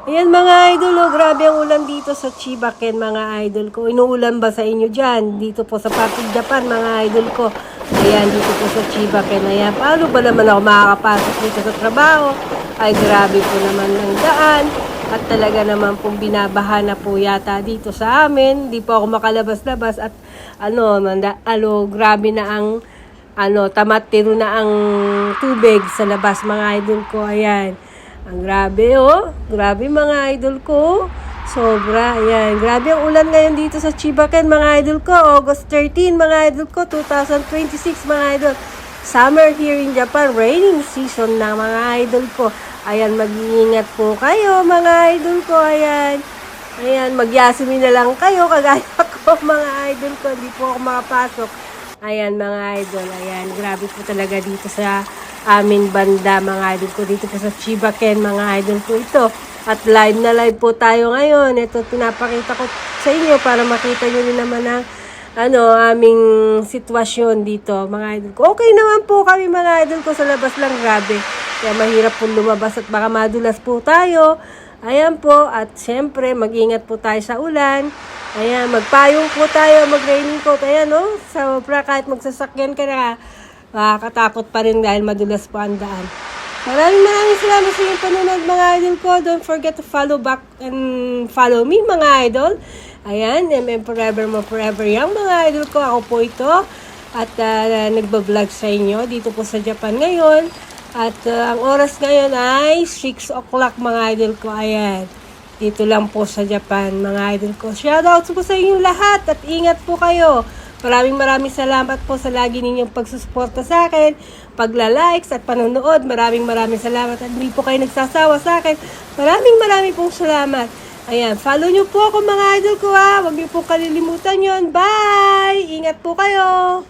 Ayan mga idol, oh, grabe ang ulan dito sa Chiba-ken mga idol ko. Inuulan ba sa inyo dyan? Dito po sa part of Japan mga idol ko. Ayan, dito po sa Chiba-ken. Ayan, paano ba naman ako makakapasok dito sa trabaho? Ay, grabe po naman ng daan. At talaga naman pong binabaha na po yata dito sa amin. Hindi po ako makalabas-labas at grabe na ang tamatiro na ang tubig sa labas mga idol ko. Ayan. Ang grabe oh. Grabe mga idol ko. Sobra. Ayan. Grabe ang ulan ngayon dito sa Chiba-ken mga idol ko. August 13 mga idol ko. 2026 mga idol. Summer here in Japan. Raining season na mga idol ko. Ayan. Mag-iingat po kayo mga idol ko. Ayan. Ayan. Magyasumi na lang kayo. Kagaya ko mga idol ko. Hindi po ako makapasok. Ayan mga idol. Ayan. Grabe po talaga dito sa amin banda mga idol ko dito po sa Chiba-ken mga idol ko ito. At live na live po tayo ngayon. Ito pinapakita ko sa inyo para makita nyo rin naman ang aming sitwasyon dito mga idol ko. Okay naman po kami mga idol ko, sa labas lang grabe. Kaya mahirap po lumabas at baka madulas po tayo. Ayan po, at syempre mag-ingat po tayo sa ulan. Ayan, magpayong po tayo, mag-raining coat. Ayan no, kahit magsasakyan ka na, makakatakot pa rin dahil madulas po ang daan. Maraming salamat sa inyong panonood mga idol ko. Don't forget to follow back and follow me mga idol. Ayan, forever mo forever young mga idol ko. Ako po ito at nagbablog sa inyo dito po sa Japan ngayon. At ang oras ngayon ay 6 o'clock mga idol ko. Ayan, dito lang po sa Japan mga idol ko. Shoutout po sa inyong lahat at ingat po kayo. Maraming salamat po sa lagi ninyong pagsusuporta sa akin, pagla-likes at panonood. Maraming salamat at hindi po kayo nagsasawa sa akin. Maraming pong salamat. Ayan, follow nyo po ako mga idol ko ha. Huwag nyo po kalilimutan yon. Bye! Ingat po kayo!